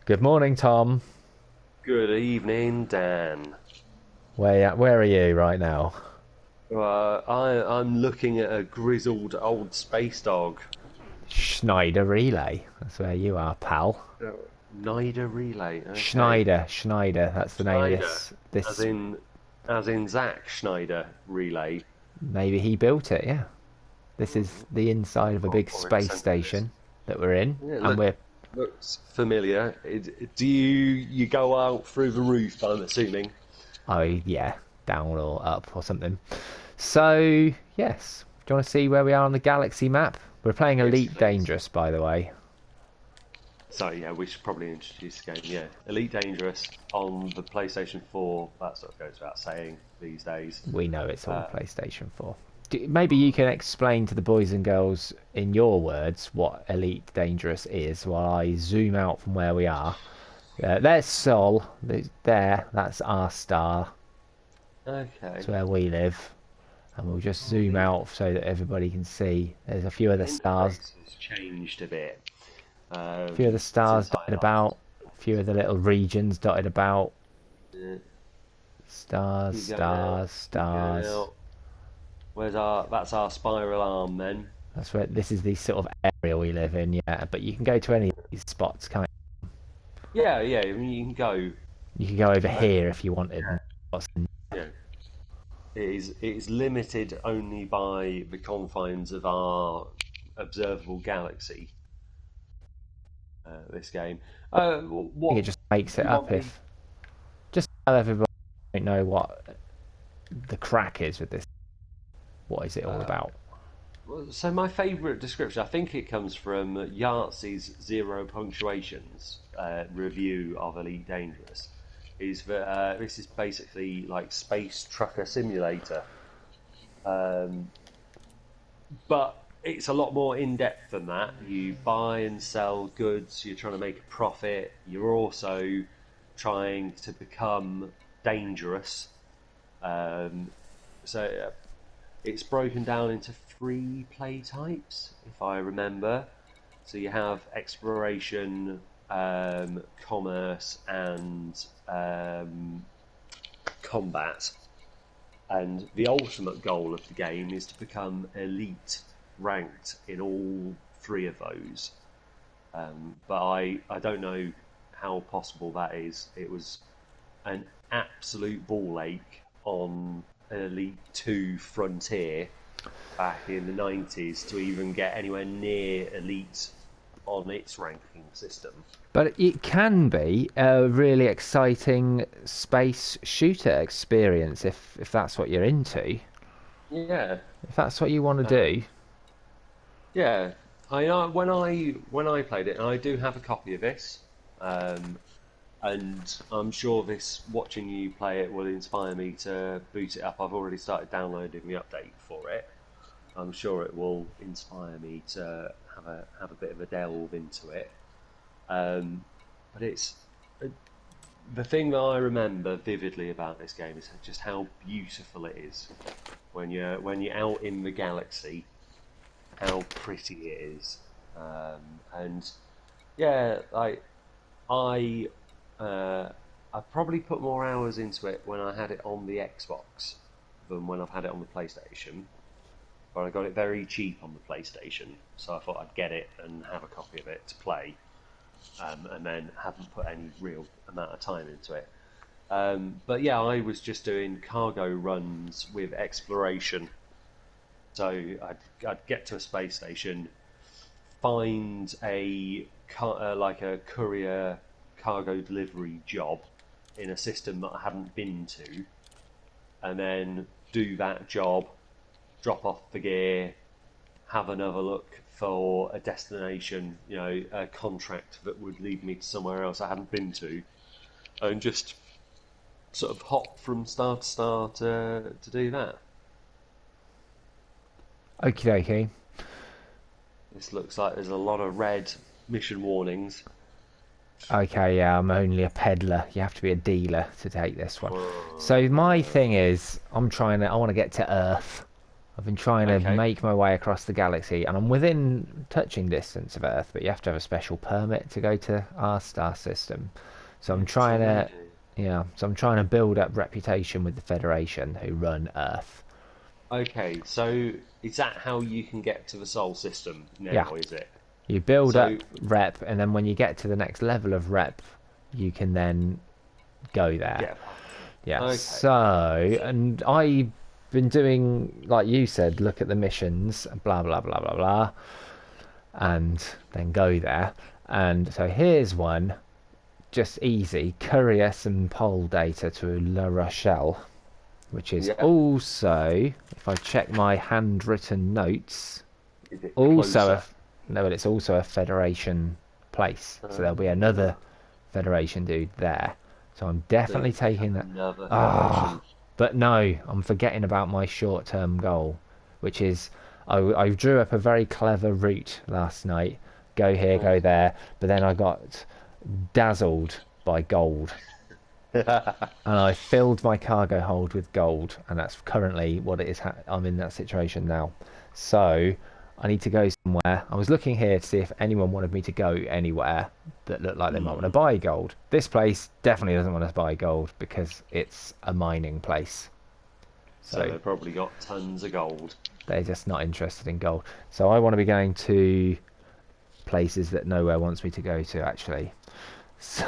Good morning, Tom. Good evening, Dan. Where are you right now? I'm looking at a grizzled old space dog. Schneider Relay. That's where you are, pal. Nida Relay. Okay. Schneider. That's the name of Schneider, this. as This in as in Zack Schneider Relay, maybe he built it. Yeah. This is the inside of a big or space incentive this. station that we're in, Yeah, and we're looks familiar. Do you go out through the roof? I'm assuming. oh yeah, down or up or something. So yes, do you want to see where we are on the galaxy map? We're playing Yes, Elite please. Dangerous, by the way. So yeah, we should probably introduce the game. Yeah, Elite Dangerous on the PlayStation 4. That sort of goes without saying these days. We know it's on the Uh, PlayStation 4. Maybe you can explain to the boys and girls in your words what Elite Dangerous is while I zoom out from where we are. There's Sol. There, that's our star. That's okay. where we live. And we'll just Well, zoom the out so that everybody can see. There's a few other stars. interface has changed a bit A few of the stars since I dotted last. about. A few of the little regions dotted about. Uh, Stars, keep going out. stars, Keep going stars. out. Where's our? That's our spiral arm, then. That's where this is the sort of area we live in, yeah. But you can go to any of these spots, can't Yeah, yeah. I mean, you can go. you could go over Uh, here if you wanted. yeah. It is limited only by the confines of our observable galaxy. This game. I think it What just makes do it you up want me? if just tell everybody who don't know what the crack is with this. What is it all Uh, about? So my favourite description, I think it comes from Yahtzee's Zero Punctuations review of Elite Dangerous, is that this is basically like Space Trucker Simulator, um, but it's a lot more in depth than that. You buy and sell goods. You're trying to make a profit. You're also trying to become dangerous. Um, so it's broken down into three play types, if I remember. So you have exploration, commerce, and combat. And the ultimate goal of the game is to become elite ranked in all three of those. But I don't know how possible that is. It was an absolute ball ache on Elite 2 Frontier back in the 90s to even get anywhere near Elite on its ranking system. But it can be a really exciting space shooter experience if that's what you're into. Yeah, If that's what you want to um, do. yeah. When I played it, and I do have a copy of this, um, and I'm sure this watching you play it will inspire me to boot it up. I've already started downloading the update for it. I'm sure it will inspire me to have a bit of a delve into it. Um, but it's uh, the thing that I remember vividly about this game is just how beautiful it is when you're out in the galaxy. How pretty it is, and yeah, I uh, I probably put more hours into it when I had it on the Xbox than when I've had it on the PlayStation. But I got it very cheap on the PlayStation, so I thought I'd get it and have a copy of it to play, and then haven't put any real amount of time into it. But yeah, I was just doing cargo runs with exploration. So I'd get to a space station, find like a courier cargo delivery job in a system that I hadn't been to, and then do that job, drop off the gear, have another look for a destination, a contract that would lead me to somewhere else I hadn't been to, and just sort of hop from start to start to do that. Okie dokie. This looks like there's a lot of red mission warnings. Okay, yeah, I'm only a peddler. You have to be a dealer to take this one. So my Uh, thing is, I want to get to Earth. I've been trying to Okay. make my way across the galaxy, and I'm within touching distance of Earth, but you have to have a special permit to go to our star system. So I'm It's trying to, already. yeah, so I'm trying to build up reputation with the Federation who run Earth. Okay, so is that how you can get to the Sol system Yeah, now, is it? you build So, up rep, and then when you get to the next level of rep, you can then go there. get Yeah, okay. so, So, and I've been doing, like you said, look at the missions, blah, blah, blah, blah, blah, and then go there. And so here's one, just easy, courier some poll data to La Rochelle, which is yeah, also, if I check my handwritten notes, is it also closer? a, no, but it's also a Federation place. So there'll be Uh, another Federation dude there. So I'm so definitely we have taking that. another Ah, Federation. but no, I'm forgetting about my short-term goal, which is I drew up a very clever route last night. Go here, go there, but then I got dazzled by gold, and I filled my cargo hold with gold, and that's currently what it is. I'm in that situation now, so I need to go somewhere. I was looking here to see if anyone wanted me to go anywhere that looked like they might want to Hmm. buy gold. This place definitely doesn't want to buy gold because it's a mining place. So So they probably got tons of gold. they're just not interested in gold. So I want to be going to places that nowhere wants me to go to, actually. So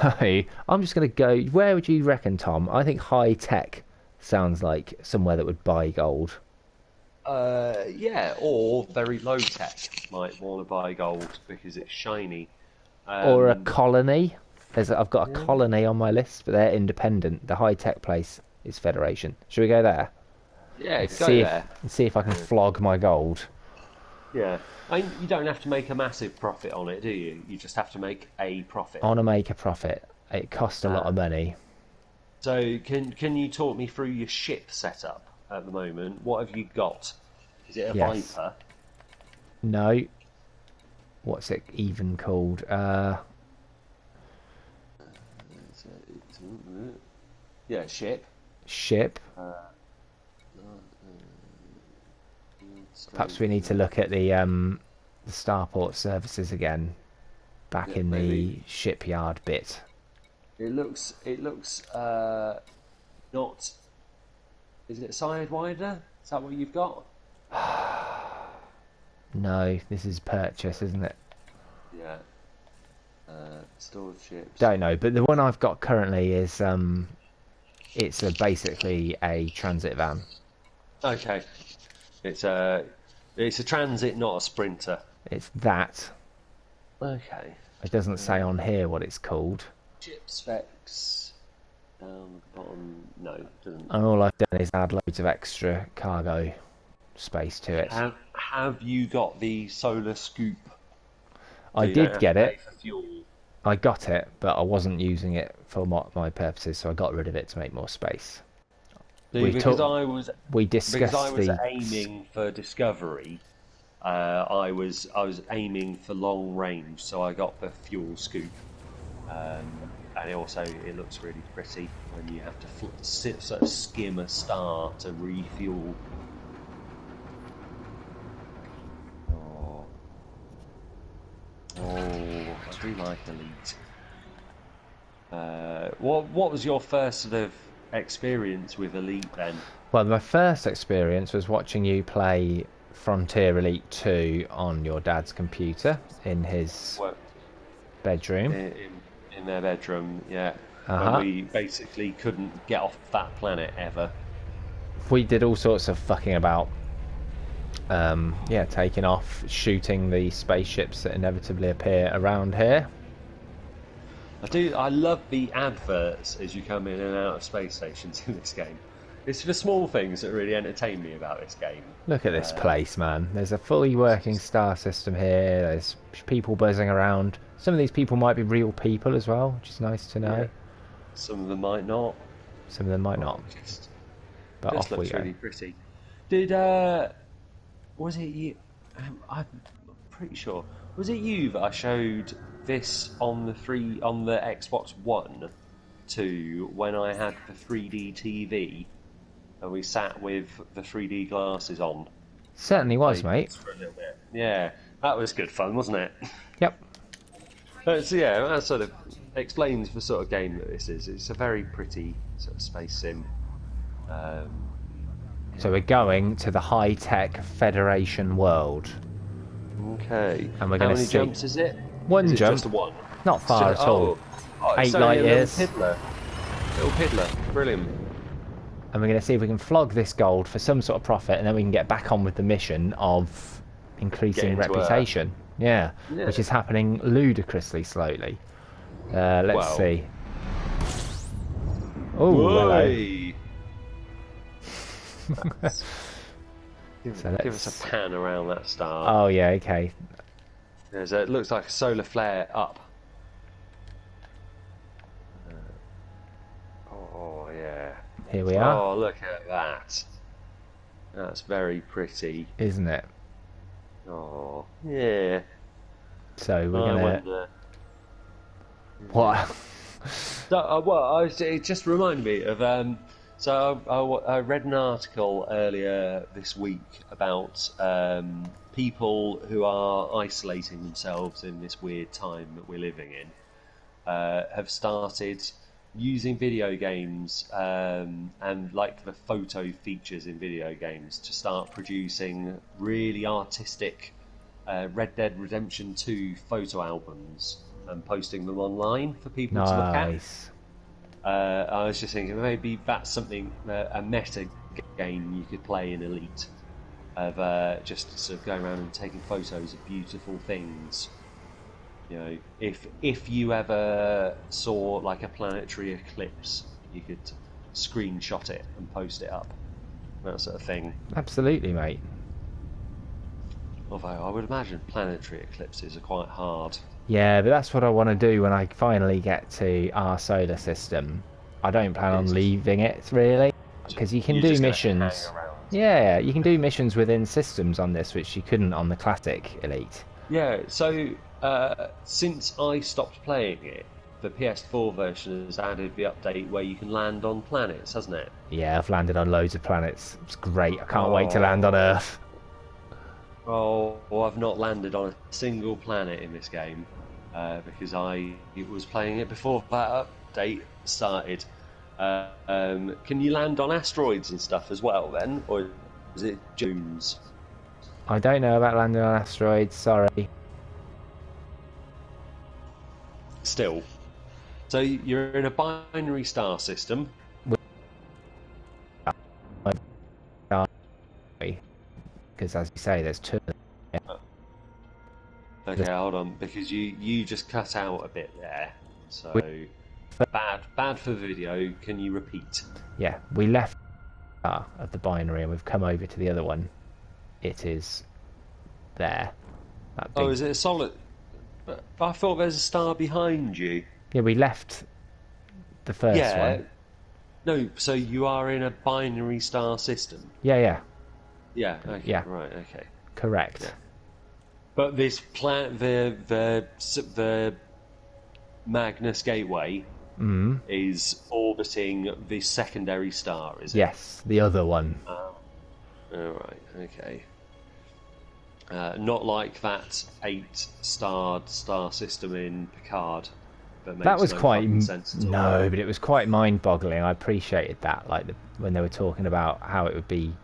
I'm just going to go. Where would you reckon, Tom? I think high tech sounds like somewhere that would buy gold. Yeah, or very low tech might want to buy gold because it's shiny. Or a Um, colony. I've got a yeah, colony on my list, but they're independent. The high tech place is Federation. Should we go there yeah, and go there. see if I can Yeah. flog my gold? Yeah. You don't have to make a massive profit on it, do you? You just have to make a I profit. want to make a profit. It costs a lot of Uh, money. so can you talk me through your ship setup at the moment? What have you got? Is it a Yes. Viper? No. What's it even called? Yeah, ship. Ship. Perhaps we need to look at the starport services again, back Yeah, in maybe. the shipyard bit. It looks not. Is it sidewinder? Is that what you've got? No, this is purchase, isn't it? Yeah. Stored ships. Don't know, but the one I've got currently is it's basically a transit van. Okay. It's a it's a transit, not a sprinter. It's that. Okay. It doesn't say Uh, on here what it's called, Ship specs down the bottom. No, it doesn't. and all I've done is add loads of extra cargo space to it. Have you got the solar scoop so I you don't did have to get pay it. for fuel? I got it, but I wasn't using it for my purposes, so I got rid of it to make more space. See, We talked. We because I discussed was the. aiming for discovery. I was aiming for long range, so I got the fuel scoop. And it looks really pretty when you have to sort of skim a star to refuel. Oh, I do like Elite. What was your first sort of experience with Elite then? Well, my first experience was watching you play Frontier Elite 2 on your dad's computer in his What bedroom. in their bedroom? Yeah, Uh when huh. we basically couldn't get off that planet ever. We did all sorts of fucking about. Yeah, taking off, shooting the spaceships that inevitably appear around here. I do. I love the adverts as you come in and out of space stations in this game. It's the small things that really entertain me about this game. Look at this Uh, place, man. There's a fully it's working just star system here. There's people buzzing around. Some of these people might be real people as well, which is nice to yeah. know. Some of them might not. Some of them might Oh, not. it But just off we looks go. really pretty. Did was it you? I'm pretty sure. Was it you that I showed this on the Xbox One to when I had the 3D TV and we sat with the 3D glasses on? Certainly was, Played mate. this for a little bit. Yeah, that was good fun, wasn't it? Yep. So yeah, that sort of explains the sort of game that this is. It's a very pretty sort of space sim. Um, So we're going to the high-tech Federation world, okay. and we're How going to many see jumps is it? one Is it jump, just a one? not It's far just, at all. it's 8 only light a little years, piddler. Little piddler. Brilliant. and we're going to see if we can flog this gold for some sort of profit, and then we can get back on with the mission of increasing Getting to Earth. reputation. Yeah, Yeah. which is happening ludicrously slowly. Let's Well. see. Oh, hello. Whey! So Give us a pan around that star. Oh yeah, okay. It looks like a solar flare up. Oh yeah. Here we are, Oh, look at that. That's very pretty. isn't it? Oh yeah. So we're I gonna wonder. what? It just reminded me of. So I read an article earlier this week about people who are isolating themselves in this weird time that we're living in. Have started using video games and like the photo features in video games to start producing really artistic Red Dead Redemption 2 photo albums and posting them online for people to look at. Nice. I was just thinking maybe that's something, a meta game you could play in Elite, of just sort of going around and taking photos of beautiful things. You know, if you ever saw like a planetary eclipse, you could screenshot it and post it up, that sort of thing. Absolutely, mate. Although I would imagine planetary eclipses are quite hard. Yeah, but that's what I want to do when I finally get to our solar system. I don't plan on leaving it, really, because you can You're do just gonna missions. hang around. Yeah, you can do missions within systems on this, which you couldn't on the classic Elite. Yeah, so since I stopped playing it, the PS4 version has added the update where you can land on planets, hasn't it? Yeah, I've landed on loads of planets. It's great. I can't wait to land on Earth. Oh, well, I've not landed on a single planet in this game because I was playing it before that update started. Can you land on asteroids and stuff as well then, or is it dunes? I don't know about landing on asteroids, sorry. Still, so you're in a binary star system. Because as you say, there's two. Okay, hold on, because you just cut out a bit there. So bad for video. Can you repeat? Yeah, we left of the binary and we've come over to the other one. It is there. That big... Oh, is it a solid? But I thought there's a star behind you. Yeah, we left the first one. No, so you are in a binary star system. Yeah. Yeah. Okay. Yeah. Right. Okay. Correct. Yeah. But this the Magnus Gateway is orbiting the secondary star, is it? Yes, the other one. All right. Okay. Not like that 8-starred star system in Picard. That was quite sense at all. no, but it was quite mind-boggling. I appreciated that, like when they were talking about how it would be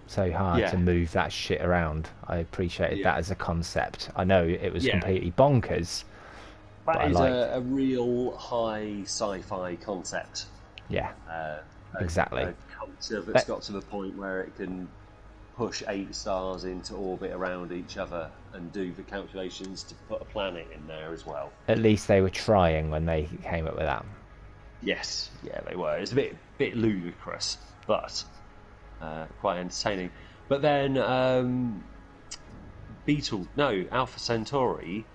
so hard to move that shit around. I appreciated that as a concept. I know it was completely bonkers. That is a real high sci-fi concept. Yeah, exactly. A culture that's got to the point where it can push 8 stars into orbit around each other and do the calculations to put a planet in there as well. At least they were trying when they came up with that. Yes, yeah, they were. It's a bit ludicrous, but quite entertaining. But then Alpha Centauri,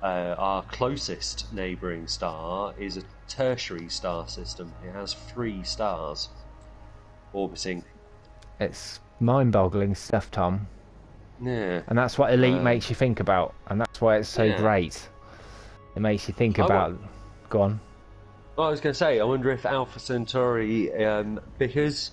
our closest neighbouring star, is a tertiary star system. It has 3 stars orbiting. It's mind-boggling stuff, Tom. Yeah. And that's what Elite makes you think about, and that's why it's so great. It makes you think about... Go on. Well, I was going to say, I wonder if Alpha Centauri, because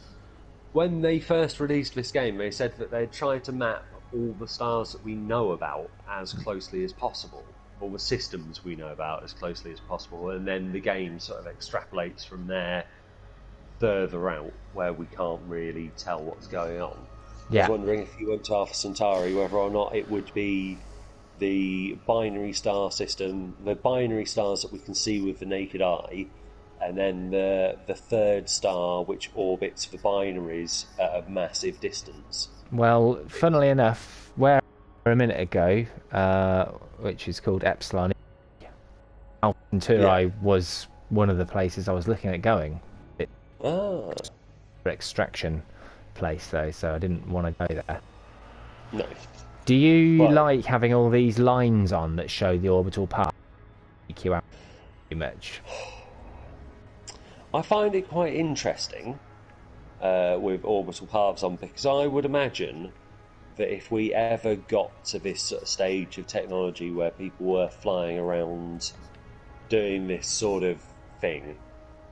when they first released this game, they said that they'd try to map all the stars that we know about as closely as possible, all the systems we know about as closely as possible, and then the game sort of extrapolates from there further out where we can't really tell what's going on. I was Yeah. wondering if you went to Alpha Centauri, whether or not it would be the binary star system, the binary stars that we can see with the naked eye, and then the third star which orbits the binaries at a massive distance. Well, funnily enough, where a minute ago, which is called Epsilon, Alpha Yeah. Centauri was one of the places I was looking at going. It's Ah, an extraction place though, so I didn't want to go there. no. Do you Well, like having all these lines on that show the orbital path? Freak you out too much? I find it quite interesting with orbital paths on, because I would imagine that if we ever got to this sort of stage of technology where people were flying around doing this sort of thing,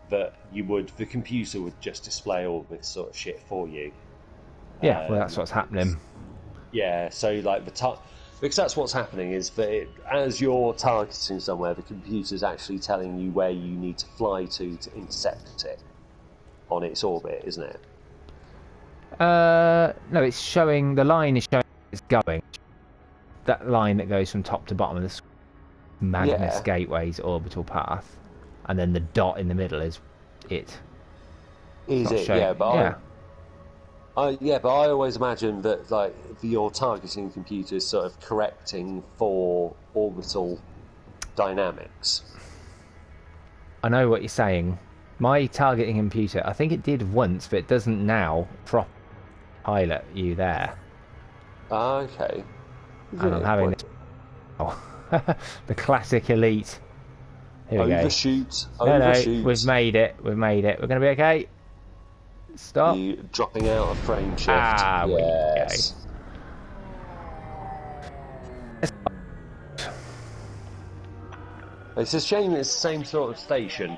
that the computer would just display all this sort of shit for you. Yeah, well, that's what's happening. Yeah, so like because that's what's happening is that as you're targeting somewhere, the computer's actually telling you where you need to fly to intercept it on its orbit, isn't it? No, it's showing, the line is showing it's going. That line that goes from top to bottom of the Magnus Yeah, Gateway's orbital path, and then the dot in the middle is it. It's is not it? Yeah, showing. Yeah. but I always imagine that like your targeting computer is sort of correcting for orbital dynamics. I know what you're saying. My targeting computer, I think it did once, but it doesn't now prop pilot you there. Ah, okay. And I'm having What? this. Oh, the classic elite. Here we go. Overshoot, No, we've overshoot. made it. We've made it. We're going to be okay. Stop. You dropping out of frame shift. Ah, we go. Yes. It's a shame it's the same sort of station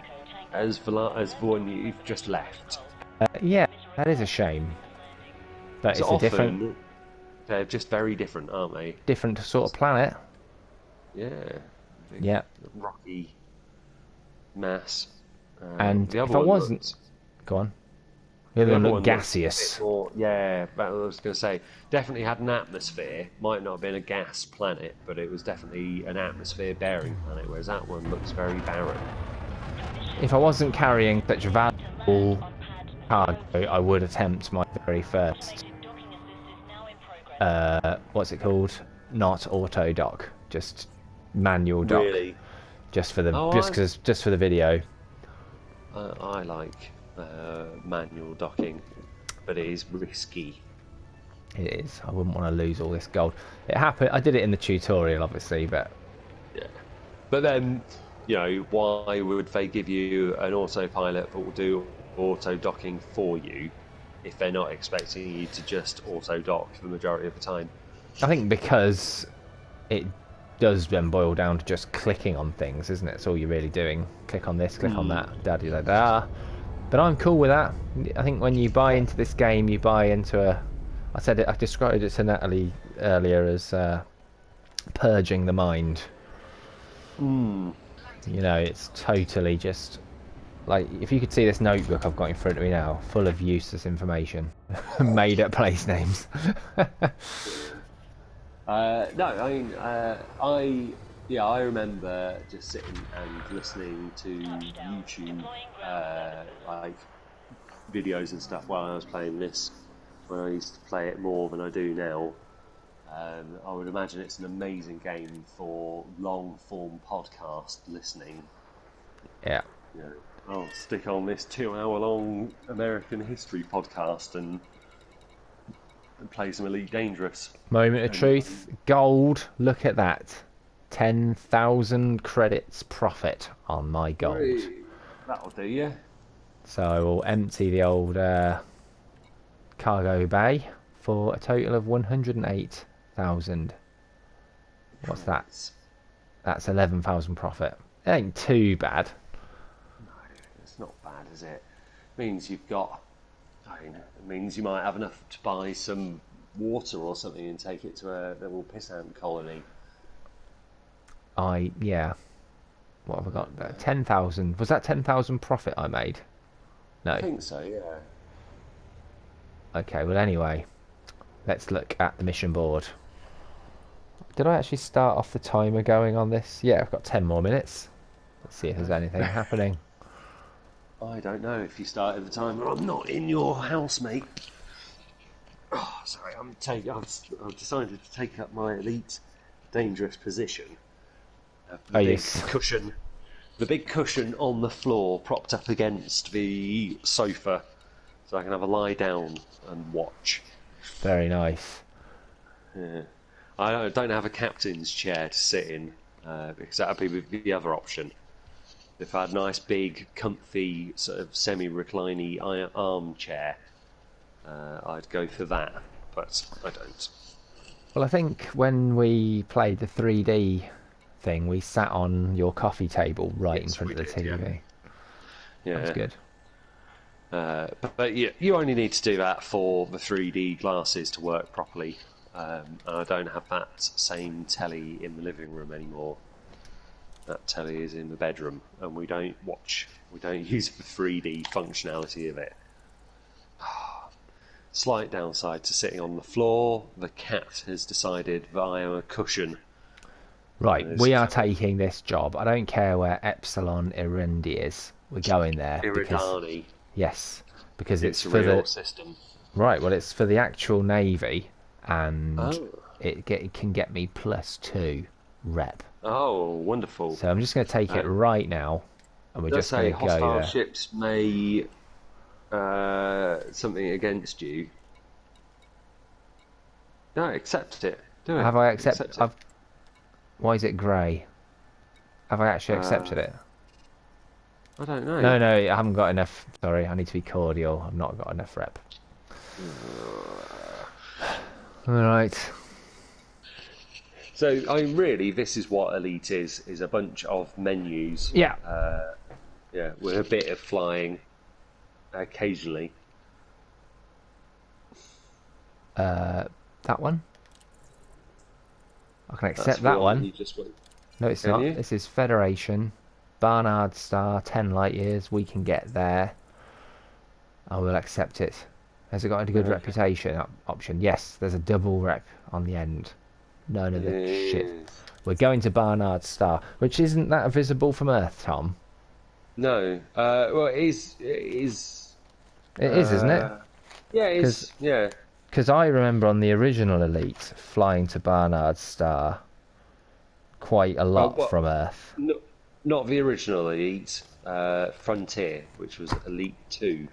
as the one you've just left. Yeah, that is a shame. But So it's a different, often they're just very different, aren't they? different sort of planet. Yeah. Big, Yeah. rocky mass. And The other if I one wasn't, looks, go on. The other the one other looked one looks a gaseous. bit more, yeah, but I was going to say, definitely had an atmosphere. Might not have been a gas planet, but it was definitely an atmosphere-bearing planet, whereas that one looks very barren. If I wasn't carrying such valuable cargo, I would attempt my very first. What's it called? Not auto dock, just manual dock, Really? just for the Oh, just for the video. I like manual docking, but it is risky. It is. I wouldn't want to lose all this gold. It happened. I did it in the tutorial, obviously, but Yeah. But then, why would they give you an autopilot that will do auto docking for you if they're not expecting you to just auto dock for the majority of the time? I think because it does then boil down to just clicking on things, isn't it? It's all you're really doing. Click on this, click on that, da da da da. But I'm cool with that. I think when you buy into this game, you buy into a. I said it. I described it to Natalie earlier as purging the mind. It's totally just like if you could see this notebook I've got in front of me now, full of useless information, made up place names. No, I mean, I remember just sitting and listening to YouTube, like videos and stuff while I was playing this. When I used to play it more than I do now, I would imagine it's an amazing game for long-form podcast listening. Yeah. I'll stick on this 2-hour-long American history podcast and play some Elite Dangerous. Moment of truth. Gold. Look at that. 10,000 credits profit on my gold. That'll do you. So I will empty the old cargo bay for a total of 108,000. What's that? That's 11,000 profit. It ain't too bad. No, it's not bad, is it? Means you've got I mean, it means you might have enough to buy some water or something and take it to a little pissant colony. Yeah. What have I got there? 10,000. Was that 10,000 profit I made? I No. think so, yeah. Okay, well anyway, let's look at the mission board. Did I actually start off the timer going on this? Yeah, I've got 10 more minutes. Let's see if there's anything happening. I don't know if you started the timer. I'm not in your house, mate. Oh, sorry, I've decided to take up my elite dangerous position. Oh, yes. The big cushion on the floor, propped up against the sofa, so I can have a lie down and watch. Very nice. Yeah. I don't have a captain's chair to sit in, because that would be the other option. If I had a nice, big, comfy, sort of semi-recliny armchair, I'd go for that, but I don't. Well, I think when we played the 3D thing, we sat on your coffee table right in Yes, front we of the did, TV. yeah. That was Yeah. good. But you only need to do that for the 3D glasses to work properly. And I don't have that same telly in the living room anymore. That telly is in the bedroom, and we don't use the 3D functionality of it. Slight downside to sitting on the floor. The cat has decided that I am a cushion. Right, we are taking this job. I don't care where Epsilon Erendi is. We're going there because Iridani. yes, because it's It's a for real the system. right. Well, it's for the actual navy, and Oh. it can get me +2 rep. Oh, wonderful. So I'm just going to take it right now, and we're Let's just going say to go hostile there. ships may something against you. No, accept it. Do it. Have I accepted? Accept it. Why is it grey? Have I actually accepted it? I don't know. No, I haven't got enough. Sorry, I need to be cordial. I've not got enough rep. All right. So, I mean, really, this is what Elite is a bunch of menus. Yeah. Yeah, with a bit of flying occasionally. That one. I can That's accept the that one. You just went. No, it's Can not. you? This is Federation. Barnard Star, 10 light years. We can get there. I will accept it. Has it got a good Okay. reputation option? Yes, there's a double rep on the end. None of the shit. Yes. We're going to Barnard Star, which isn't that visible from Earth, Tom. No. Well, it is. It is. It is, isn't it? Yeah, it is. Yeah. Because I remember on the original Elite flying to Barnard Star quite a lot well, from Earth. No, not the original Elite. Frontier, which was Elite 2.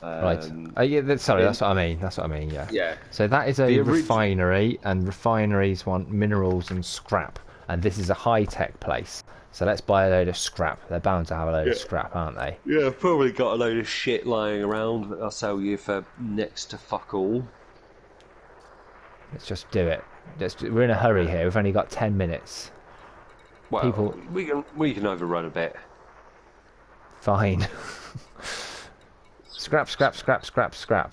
Right. Yeah, sorry, in- that's what I mean. That's what I mean, yeah. Yeah. So that is The a orig- refinery, and refineries want minerals and scrap. And this is a high-tech place. So let's buy a load of scrap. They're bound to have a load of scrap, aren't they? Yeah, I've probably got a load of shit lying around that I'll sell you for next to fuck all. Let's just do it. We're in a hurry here. We've only got 10 minutes. Well, People- we can overrun a bit. Fine. Scrap.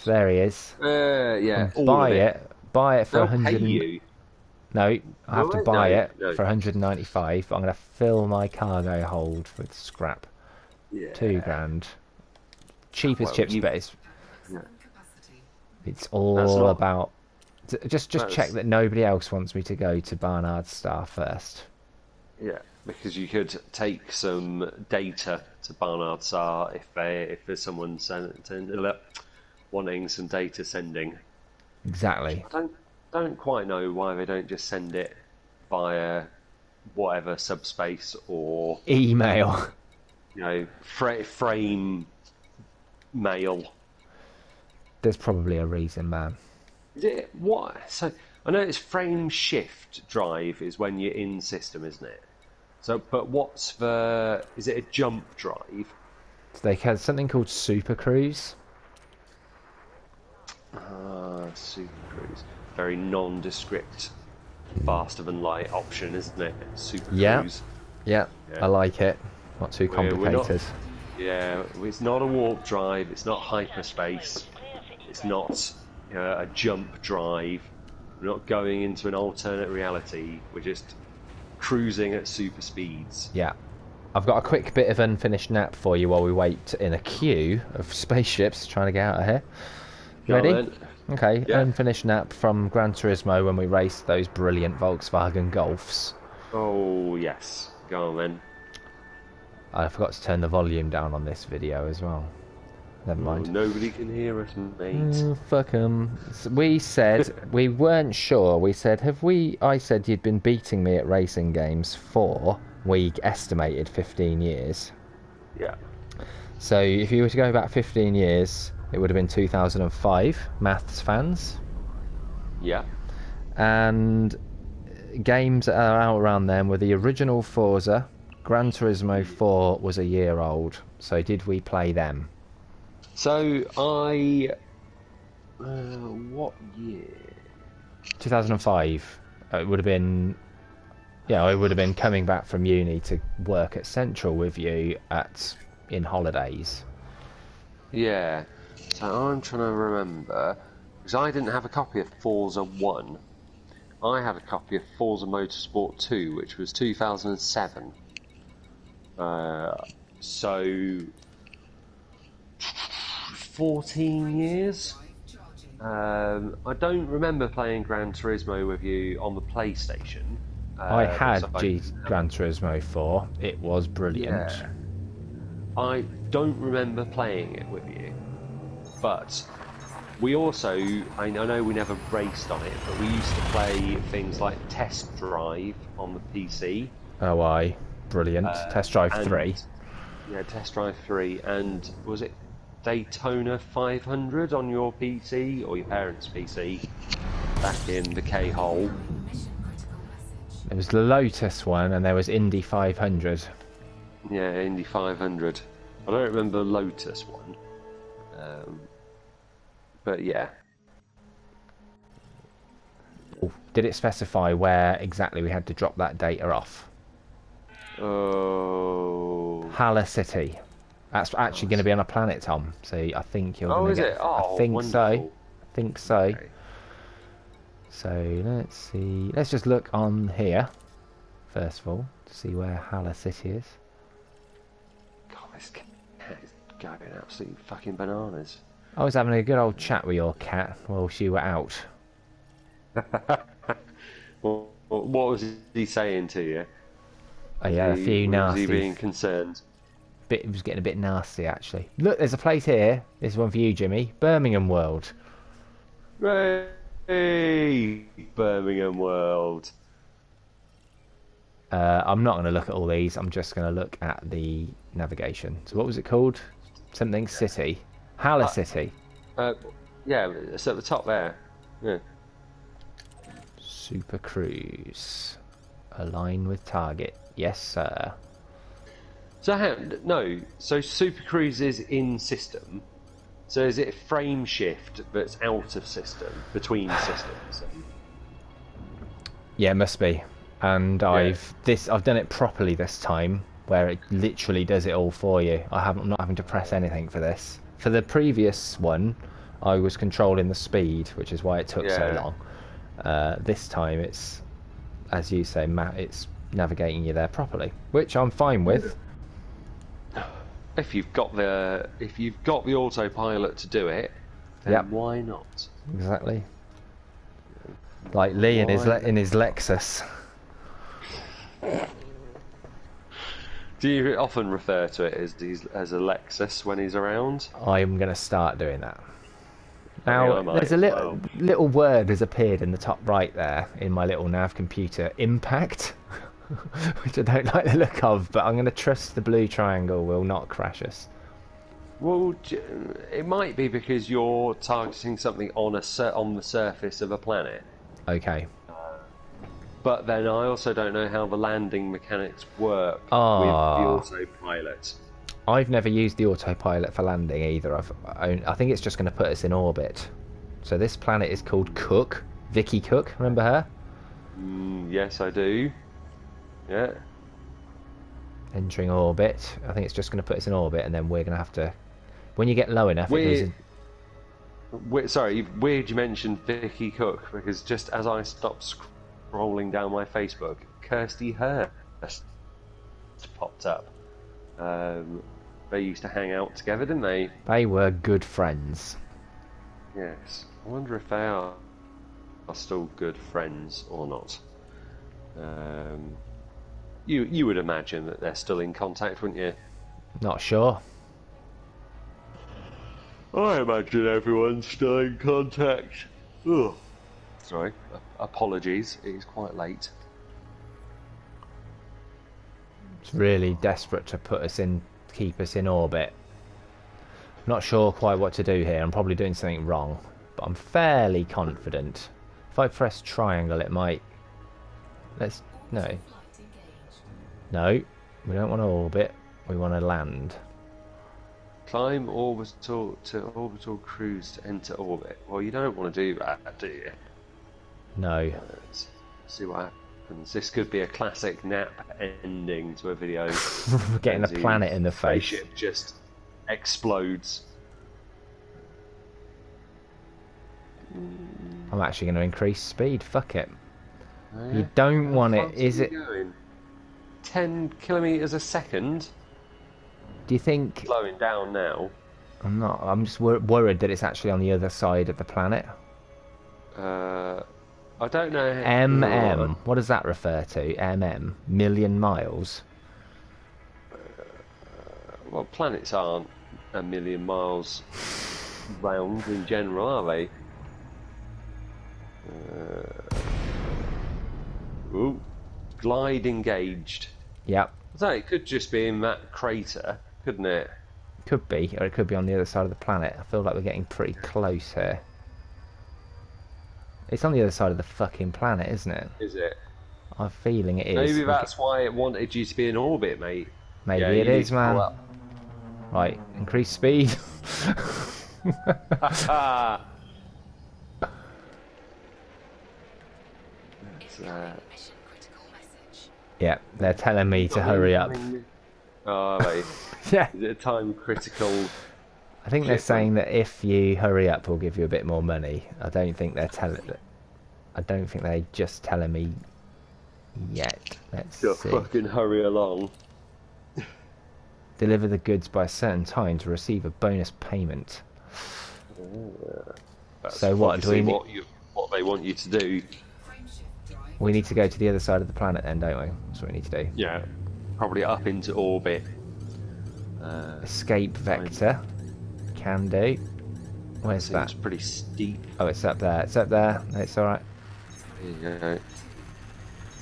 There he is. Yeah, all Buy of it. Buy it for They'll 100. pay you. No, I have Will to they? buy No, it no. for 195. But I'm going to fill my cargo hold with scrap. Yeah. 2 grand. Cheap as Well, chips, you- but it's all That's not- about. Just That's- check that nobody else wants me to go to Barnard Star first. Yeah, because you could take some data to Barnard Sar if there's someone wanting some data sending. Exactly. I don't quite know why they don't just send it via whatever subspace or Email. frame mail. There's probably a reason, man. Is it what? So I know it's frame shift drive is when you're in system, isn't it? So, but what's the? Is it a jump drive? So they had something called Super Cruise. Super Cruise. Very nondescript, faster than light option, isn't it? Super Yeah. Cruise. Yeah, Yeah. I like it. Not too We're not- complicated. Yeah, it's not a warp drive. It's not hyperspace. It's not a jump drive. We're not going into an alternate reality. We're just cruising at super speeds. Yeah. I've got a quick bit of unfinished nap for you while we wait in a queue of spaceships trying to get out of here. Go on Ready? then. Okay, Yeah. unfinished nap from Gran Turismo when we raced those brilliant Volkswagen Golfs. Oh yes. Go on then. I forgot to turn the volume down on this video as well. Never Oh, mind. nobody can hear us, mate. Fuck 'em. We said, we weren't sure. We said, I said you'd been beating me at racing games for, we estimated 15 years. Yeah. So if you were to go back 15 years, it would have been 2005, maths fans. Yeah. And games that are out around then were the original Forza. Gran Turismo 4 was a year old. So did we play them? So what year? 2005. It would have been, yeah, I would have been coming back from uni to work at Central with you in holidays. Yeah. So I'm trying to remember because I didn't have a copy of Forza 1. I had a copy of Forza Motorsport 2, which was 2007. So 14 years. I don't remember playing Gran Turismo with you on the PlayStation. I had so Gran Turismo 4. It was brilliant. Yeah. I don't remember playing it with you, but we also, I know we never raced on it, but we used to play things like Test Drive on the PC. Oh, brilliant. Test Drive and- 3. Yeah, Test Drive 3, and was it Daytona 500 on your PC, or your parents' PC, back in the K-hole? There was the Lotus one, and there was Indy 500. Yeah, Indy 500. I don't remember the Lotus one. But yeah. Did it specify where exactly we had to drop that data off? Oh. Hala City. That's actually going to be on a planet, Tom. So I think you're Oh, going is to get. it? Oh, I think wonderful. so. I think so. Okay. So let's see. Let's just look on here first of all to see where Hala City is. God, this cat is going absolutely fucking bananas. I was having a good old chat with your cat while you were out. Well, what was he saying to you? Oh yeah, a few Was he nasty. being concerned? It was getting a bit nasty actually. Look, there's a place here. This is one for you, Jimmy. Birmingham World. Hey, Birmingham World. I'm not going to look at all these. I'm just going to look at the navigation. So what was it called? Something City. Hala City. Yeah, it's at the top there. Yeah. Super Cruise. Align with target. Yes, sir. So so Super Cruise is in system. So is it a frame shift that's out of system, between systems? Yeah, it must be. And I've done it properly this time, where it literally does it all for you. I'm not having to press anything for this. For the previous one, I was controlling the speed, which is why it took so long. This time it's, as you say, it's navigating you there properly, which I'm fine with. If you've got the autopilot to do it, then Yep. why not? Exactly. Like Lee in his Lexus. Do you often refer to it as a Lexus when he's around? I'm going to start doing that. Yeah, Now, I might there's a as well. little word has appeared in the top right there in my little nav computer. Impact. Which I don't like the look of, but I'm going to trust the blue triangle will not crash us. Well, it might be because you're targeting something on the surface of a planet. Okay. But then I also don't know how the landing mechanics work with the autopilot. I've never used the autopilot for landing either. I think it's just going to put us in orbit. So this planet is called Cook. Vicky Cook, remember her? Yes, I do. Yeah. Entering orbit. I think it's just going to put us in orbit, and then we're going to have to. When you get low enough, it goes We're, in. sorry, weird you mentioned Vicky Cook, because just as I stopped scrolling down my Facebook, Kirsty Hurst popped up. They used to hang out together, didn't they? They were good friends. Yes. I wonder if they are still good friends or not. You would imagine that they're still in contact, wouldn't you? Not sure. I imagine everyone's still in contact. Ugh. Sorry, apologies. It is quite late. It's really desperate to put us in, keep us in orbit. Not sure quite what to do here. I'm probably doing something wrong, but I'm fairly confident. If I press triangle, it might. Let's no. No, we don't want to orbit. We want to land. Climb orbital to orbital cruise to enter orbit. Well, you don't want to do that, do you? No. Let's see what happens. This could be a classic nap ending to a video. Getting a planet in the face. Spaceship just explodes. I'm actually going to increase speed. Fuck it. Oh, yeah? You don't How want it, fast is are it? you going? 10 kilometers a second. Do you think? Slowing down now. I'm not. I'm just worried that it's actually on the other side of the planet. I don't know. MM. What does that refer to? MM. Million miles. Well, planets aren't a million miles round in general, are they? Ooh, glide engaged. Yep. So it could just be in that crater, couldn't it? Could be, or it could be on the other side of the planet. I feel like we're getting pretty close here. It's on the other side of the fucking planet, isn't it? Is it? I'm feeling it is. Maybe that's why it wanted you to be in orbit, mate. Maybe Yeah, it you need is, to man. pull up. Right, increase speed. Yeah, they're telling me to hurry up. Oh, are they? Yeah. Is it a time critical? I think they're shipment? saying that if you hurry up, we'll give you a bit more money. I don't think they're just telling me yet. Let's Just see. fucking hurry along. Deliver the goods by a certain time to receive a bonus payment. That's So what do obviously we what they want you to do? We need to go to the other side of the planet then, don't we? That's what we need to do. Yeah, probably up into orbit. Escape vector. Can do. Where's that? Seems pretty steep. Oh, it's up there. It's up there. It's alright. There you go.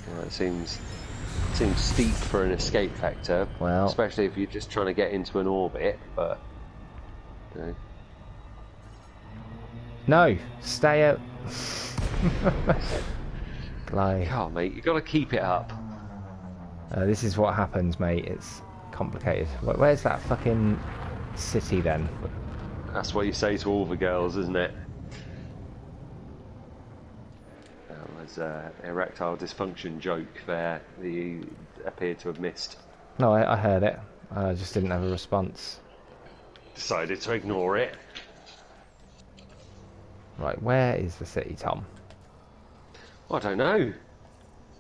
Yeah, it seems steep for an escape vector. Well, especially if you're just trying to get into an orbit, but you know. no, stay up. Glide. God, mate, you got to keep it up. This is what happens, mate. It's complicated. Where's that fucking city then? That's what you say to all the girls, isn't it? There's an erectile dysfunction joke there that you appear to have missed. No, I heard it. I just didn't have a response. Decided to ignore it. Right, where is the city, Tom? I don't know.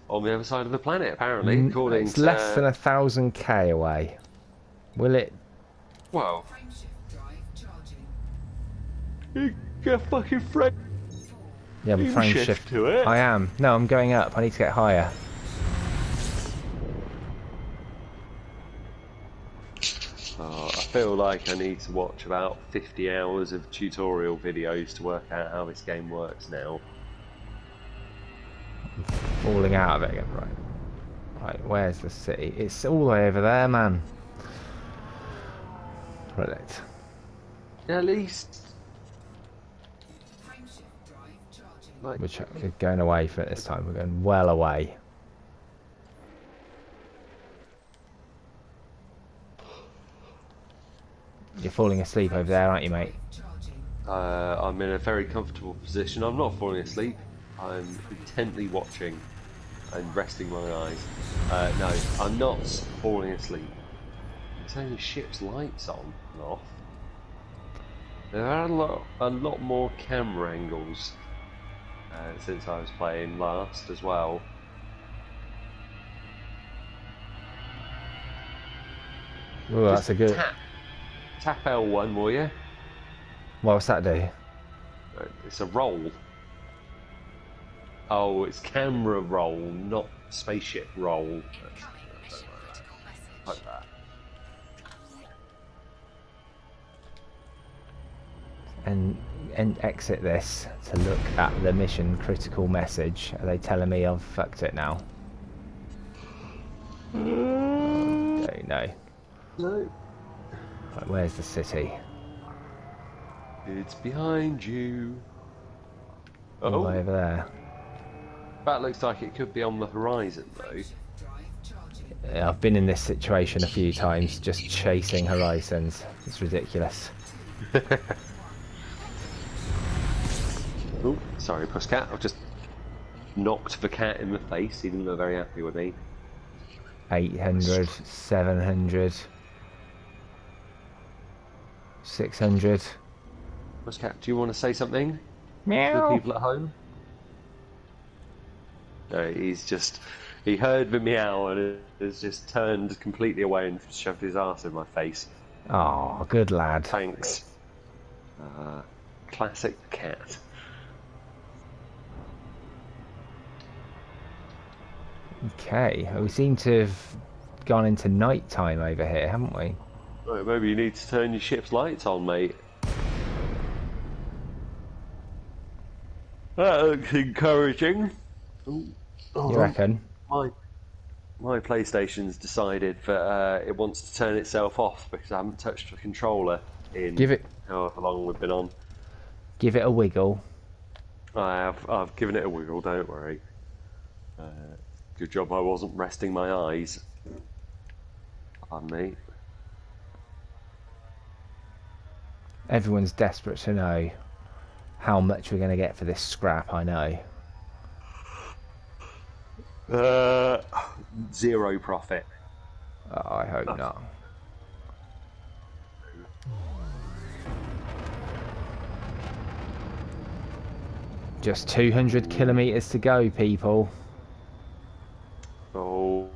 On the other side of the planet, apparently, according It's to... less than 1,000 k away. Will it? Well... You get fucking frame Yeah, I'm frame shift to it. I am. No, I'm going up. I need to get higher. Oh, I feel like I need to watch about 50 hours of tutorial videos to work out how this game works now. Falling out of it again. Right. Right, where's the city? It's all the way over there, man. Right. At least... Like, We're going away for it this time. We're going well away. You're falling asleep over there, aren't you, mate? I'm in a very comfortable position. I'm not falling asleep. I'm intently watching. and resting my eyes. No, I'm not falling asleep. Turn your ship's lights on and off. There are a lot more camera angles since I was playing last as well. Oh, that's a good. Tap L1, will you? What's that do? It's a roll. Oh, it's camera roll, not spaceship roll. Like that. And exit this to look at the mission critical message. Are they telling me I've fucked it now? Don't know. No. Right, where's the city? It's behind you. All over there. That looks like it could be on the horizon, though. I've been in this situation a few times, just chasing horizons. It's ridiculous. Oh, sorry, Pusscat. I've just knocked the cat in the face. He didn't look very happy with me. 800, 700, 600. Pusscat, do you want to say something to the Meow. people at home? No, he heard the meow and has just turned completely away and shoved his arse in my face. Oh, good lad. Thanks. Classic cat. Okay, we seem to have gone into night time over here, haven't we? Right, maybe you need to turn your ship's lights on, mate. That looks encouraging. You reckon? My PlayStation's decided that it wants to turn itself off because I haven't touched the controller in however long we've been on. Give it a wiggle. I've given it a wiggle, don't worry. Good job I wasn't resting my eyes. Pardon me. Everyone's desperate to know how much we're going to get for this scrap, I know. 0 profit. Oh, I hope not. Just 200 kilometers to go, people. Oh,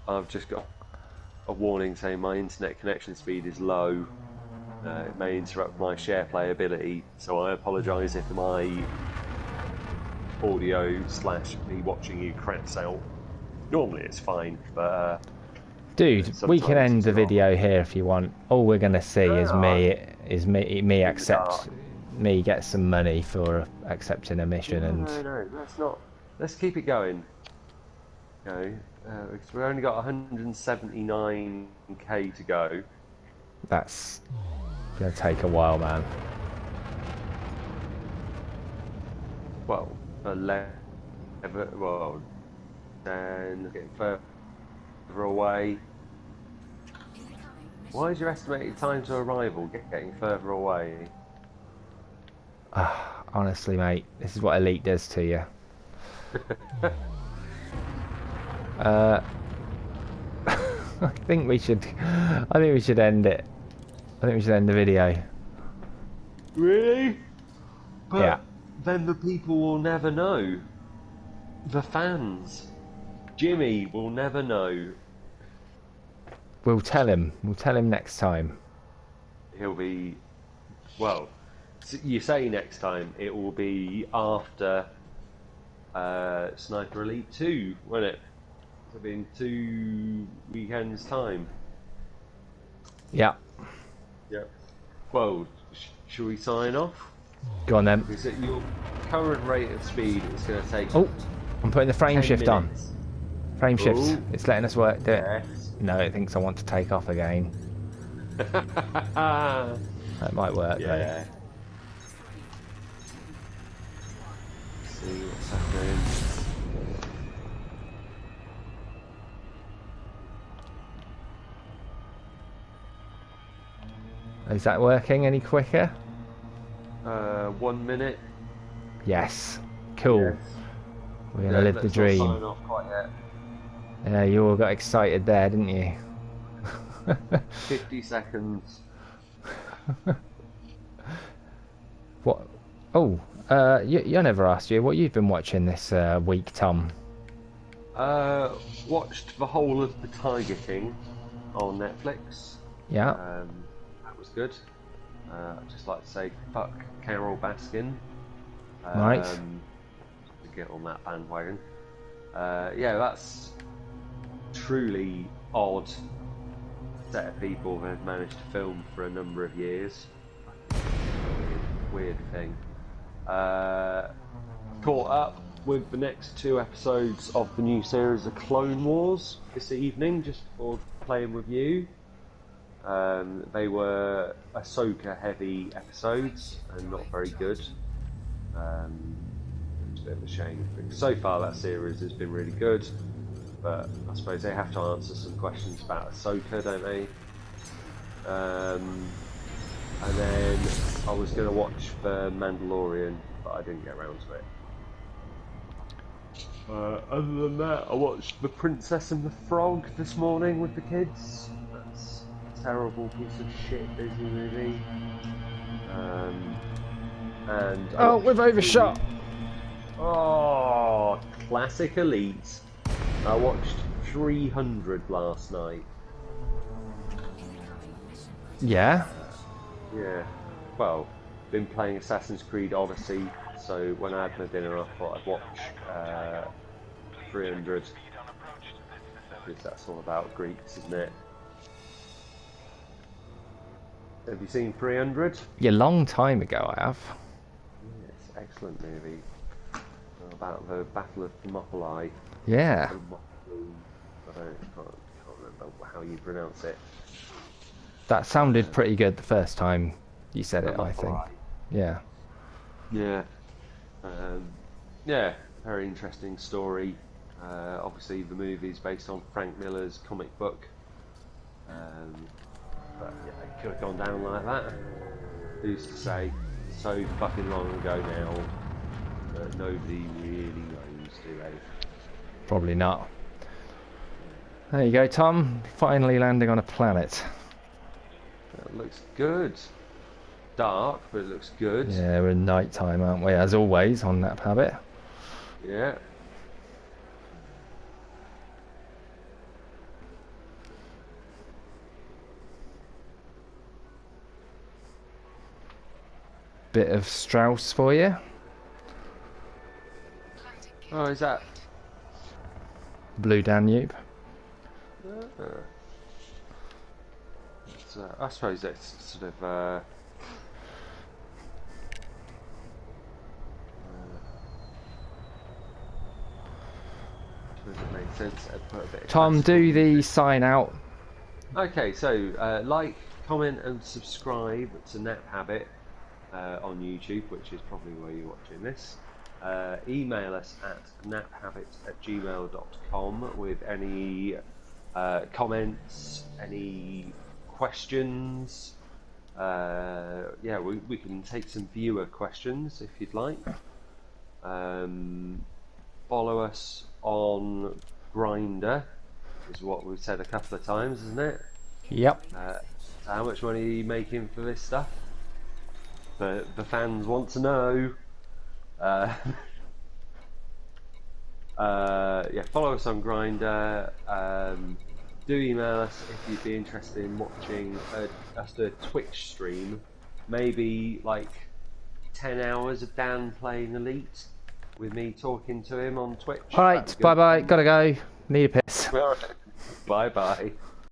I've just got a warning saying my internet connection speed is low. It may interrupt my share playability, so I apologise if my audio / me watching you craps out. Normally it's fine, but dude, we can end the video here if you want. All we're gonna see is me accept me get some money for accepting a mission. No, let's not. Let's keep it going. Because we've only got 179k to go. That's gonna take a while, man. Well, 11. Well, and getting further away. Why is your estimated time to arrival getting further away? Honestly, mate, this is what Elite does to you. I think we should end it. I think we should end the video. Really? But yeah. Then the people will never know. The fans. Jimmy will never know. We'll tell him. We'll tell him next time. He'll be... Well, you say next time. It will be after Sniper Elite 2, won't it? It'll be in 2 weekends' time. Yeah. Yeah. Well, shall we sign off? Go on then. Is it your current rate of speed? It's going to take... Oh, I'm putting the frame shift minutes. on. Frame shift. Ooh. It's letting us work. Do it. Yes. No, it thinks I want to take off again. That might work, yeah. though. See what's happening. Is that working any quicker? 1 minute. Yes. Cool. Yes. We're gonna Yeah, live the let's not dream. sign off quite yet. Yeah, you all got excited there, didn't you? 50 seconds. What? Oh, I never asked you what you've been watching this week, Tom. Watched the whole of The Tiger King on Netflix. Yeah, That was good. I'd just like to say fuck Carol Baskin. right. To get on that bandwagon. Yeah, that's truly odd set of people that have managed to film for a number of years. Weird thing. Caught up with the next 2 episodes of the new series of Clone Wars this evening, just before playing with you. They were Ahsoka heavy episodes and not very good. It's a bit of a shame. Because so far that series has been really good, but I suppose they have to answer some questions about Ahsoka, don't they? And then I was going to watch The Mandalorian, but I didn't get around to it. Other than that, I watched The Princess and the Frog this morning with the kids. That's a terrible piece of shit Disney movie. And I Oh, watched we've overshot. Oh, classic Elite. I watched 300 last night. Yeah. Yeah. Well, been playing Assassin's Creed Odyssey, so when I had my dinner, I thought I'd watch 300. Because that's all about Greeks, isn't it? Have you seen 300? Yeah, long time ago I have. Yes, excellent movie. About the Battle of Thermopylae. Yeah. I can't remember how you pronounce it. That sounded pretty good the first time you said it, I think. Yeah. Yeah. Yeah, very interesting story. Obviously the movie's based on Frank Miller's comic book. But yeah, it could have gone down like that. Who's to say? So fucking long ago now that nobody really knows, do they? Probably not. There you go, Tom. Finally landing on a planet. That looks good. Dark, but it looks good. Yeah, we're in night time, aren't we? As always on Nap Habit. Yeah. Bit of Strauss for you. Oh, is that? Blue Danube. I suppose that's sort of suppose it makes sense. I'd put a bit of Tom, classical do music. the sign out. Okay, so like, comment, and subscribe to Nap Habit on YouTube, which is probably where you're watching this. Email us at naphabit@gmail.com with any comments, any questions. Yeah, we can take some viewer questions if you'd like. Follow us on Grindr, is what we've said a couple of times, isn't it? Yep. So how much money are you making for this stuff? The fans want to know. Yeah, follow us on Grindr. Do email us if you'd be interested in watching us do a Twitch stream. Maybe like 10 hours of Dan playing Elite with me talking to him on Twitch. Alright, bye bye. Gotta go. Need a piss. Alright. Bye bye.